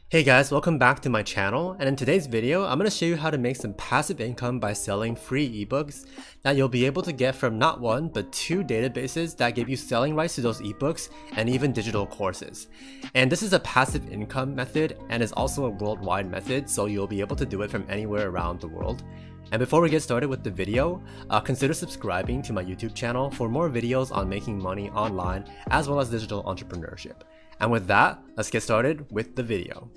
Hey guys, welcome back to my channel, and in today's video, I'm going to show you how to make some passive income by selling free ebooks that you'll be able to get from not one, but two databases that give you selling rights to those ebooks and even digital courses. And this is a passive income method and is also a worldwide method, so you'll be able to do it from anywhere around the world. And before we get started with the video, consider subscribing to my YouTube channel for more videos on making money online as well as digital entrepreneurship. And with that, let's get started with the video.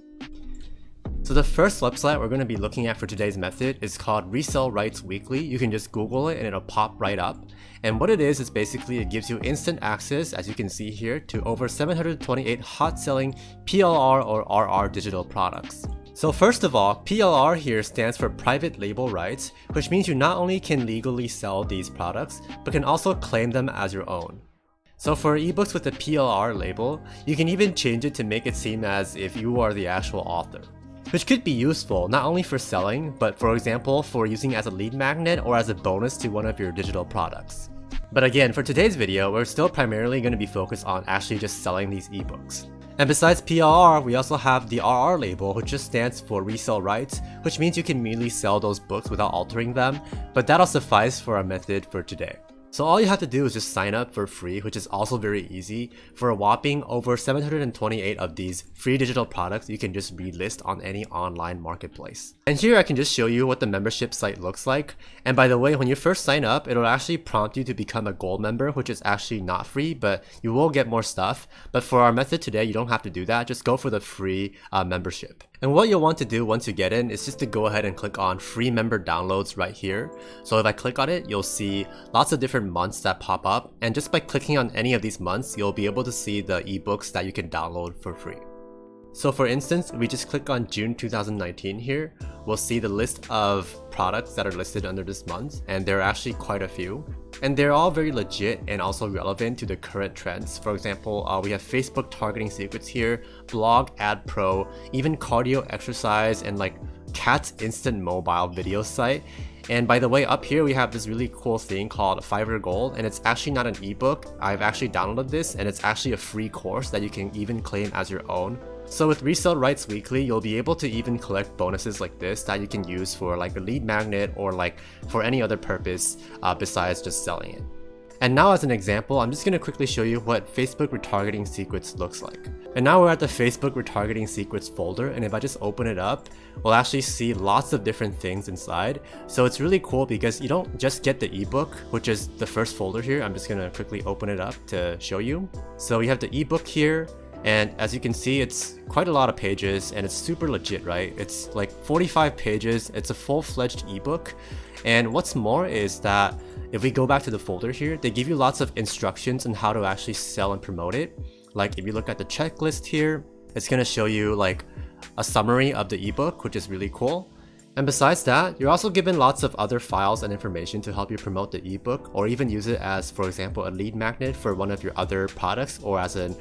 So the first website we're going to be looking at for today's method is called Resell Rights Weekly. You can just Google it and it'll pop right up. And what it is basically it gives you instant access, as you can see here, to over 728 hot selling PLR or RR digital products. So first of all, PLR here stands for private label rights, which means you not only can legally sell these products, but can also claim them as your own. So for ebooks with the PLR label, you can even change it to make it seem as if you are the actual author, which could be useful not only for selling, but for example for using as a lead magnet or as a bonus to one of your digital products. But again, for today's video, we're still primarily going to be focused on actually just selling these ebooks. And besides PLR, we also have the RR label, which just stands for resell rights, which means you can immediately sell those books without altering them, but that'll suffice for our method for today. So all you have to do is just sign up for free, which is also very easy. For a whopping over 728 of these free digital products, you can just relist on any online marketplace. And here I can just show you what the membership site looks like. And by the way, when you first sign up, it'll actually prompt you to become a gold member, which is actually not free, but you will get more stuff. But for our method today, you don't have to do that. Just go for the free membership. And what you'll want to do once you get in is just to go ahead and click on free member downloads right here. So if I click on it, you'll see lots of different months that pop up, and just by clicking on any of these months, you'll be able to see the ebooks that you can download for free. So for instance, we just click on June 2019 here, we'll see the list of products that are listed under this month, and there are actually quite a few. And they're all very legit and also relevant to the current trends. For example, we have Facebook targeting secrets here, blog ad pro, even cardio exercise, and like Cat's instant mobile video site. And by the way, up here we have this really cool thing called Fiverr Gold, and it's actually not an ebook. I've actually downloaded this, and it's actually a free course that you can even claim as your own. So with Resell Rights Weekly, you'll be able to even collect bonuses like this that you can use for like a lead magnet or like for any other purpose besides just selling it. And now as an example, I'm just going to quickly show you what Facebook retargeting secrets looks like. And now we're at the Facebook retargeting secrets folder, and if I just open it up, we'll actually see lots of different things inside. So it's really cool because you don't just get the ebook, which is the first folder here. I'm just going to quickly open it up to show you. So we have the ebook here. And as you can see, it's quite a lot of pages and it's super legit, right? It's like 45 pages. It's a full-fledged ebook. And what's more is that if we go back to the folder here, they give you lots of instructions on how to actually sell and promote it. Like if you look at the checklist here, it's going to show you like a summary of the ebook, which is really cool. And besides that, you're also given lots of other files and information to help you promote the ebook, or even use it as, for example, a lead magnet for one of your other products, or as an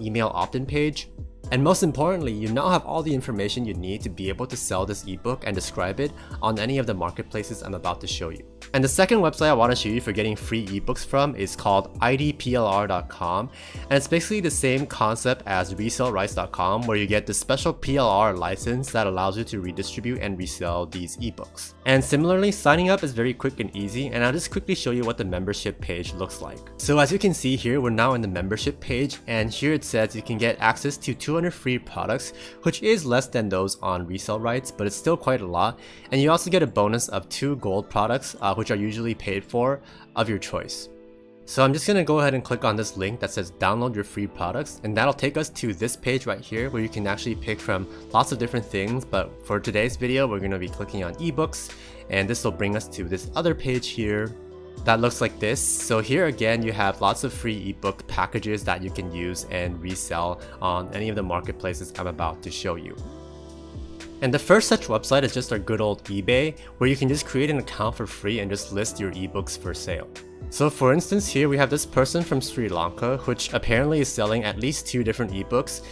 email opt-in page. And most importantly, you now have all the information you need to be able to sell this ebook and describe it on any of the marketplaces I'm about to show you. And the second website I want to show you for getting free ebooks from is called IDPLRcom, and it's basically the same concept as resellrights.com, where you get the special PLR license that allows you to redistribute and resell these ebooks. And similarly, signing up is very quick and easy, and I'll just quickly show you what the membership page looks like. So as you can see here, we're now in the membership page, and here it says you can get access to 200 free products, which is less than those on Resell Rights, but it's still quite a lot. And you also get a bonus of 2 gold products, which are usually paid for, of your choice. So I'm just going to go ahead and click on this link that says download your free products, and that'll take us to this page right here where you can actually pick from lots of different things. But for today's video, we're going to be clicking on ebooks, and this will bring us to this other page here that looks like this. So here again, you have lots of free ebook packages that you can use and resell on any of the marketplaces I'm about to show you. And the first such website is just our good old eBay, where you can just create an account for free and just list your ebooks for sale. So for instance, here we have this person from Sri Lanka, which apparently is selling at least 2 different ebooks,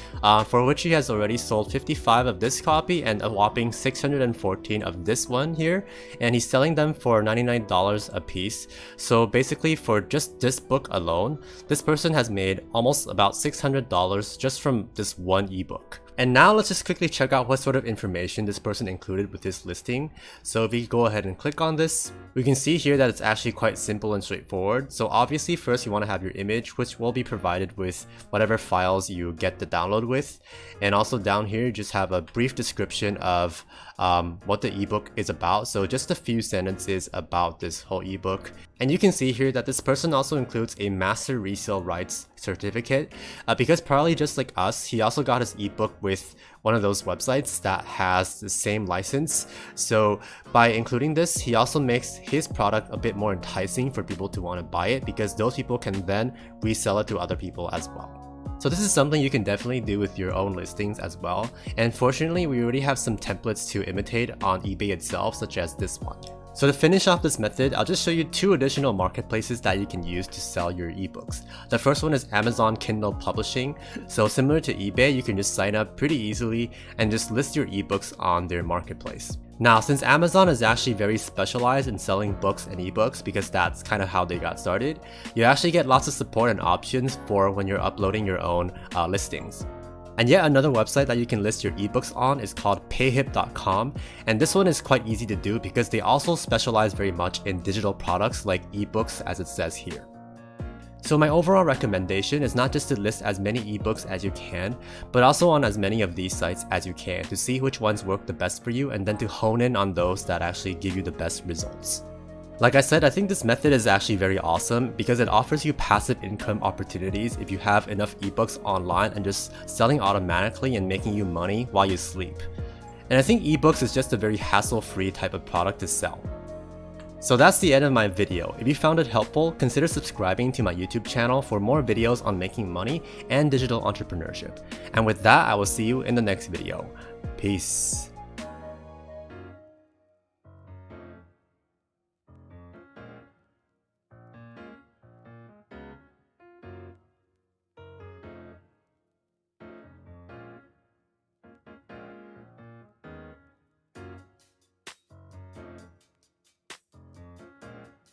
for which he has already sold 55 of this copy and a whopping 614 of this one here, and he's selling them for $99 a piece. So basically, for just this book alone, this person has made almost about $600 just from this one ebook. And now let's just quickly check out what sort of information this person included with this listing. So if we go ahead and click on this, we can see here that it's actually quite simple and straightforward. So obviously first you want to have your image, which will be provided with whatever files you get the download with. And also down here, just have a brief description of what the ebook is about. So just a few sentences about this whole ebook. And you can see here that this person also includes a master resale rights certificate because probably just like us, he also got his ebook with one of those websites that has the same license. So by including this, he also makes his product a bit more enticing for people to want to buy it because those people can then resell it to other people as well. So this is something you can definitely do with your own listings as well. And fortunately, we already have some templates to imitate on eBay itself, such as this one. So to finish off this method, I'll just show you 2 additional marketplaces that you can use to sell your ebooks. The first one is Amazon Kindle Publishing. So similar to eBay, you can just sign up pretty easily and just list your ebooks on their marketplace. Now, since Amazon is actually very specialized in selling books and ebooks because that's kind of how they got started, you actually get lots of support and options for when you're uploading your own listings. And yet another website that you can list your ebooks on is called payhip.com, and this one is quite easy to do because they also specialize very much in digital products like ebooks, as it says here. So my overall recommendation is not just to list as many ebooks as you can, but also on as many of these sites as you can to see which ones work the best for you and then to hone in on those that actually give you the best results. Like I said, I think this method is actually very awesome because it offers you passive income opportunities if you have enough ebooks online and just selling automatically and making you money while you sleep. And I think ebooks is just a very hassle-free type of product to sell. So that's the end of my video. If you found it helpful, consider subscribing to my YouTube channel for more videos on making money and digital entrepreneurship. And with that, I will see you in the next video. Peace.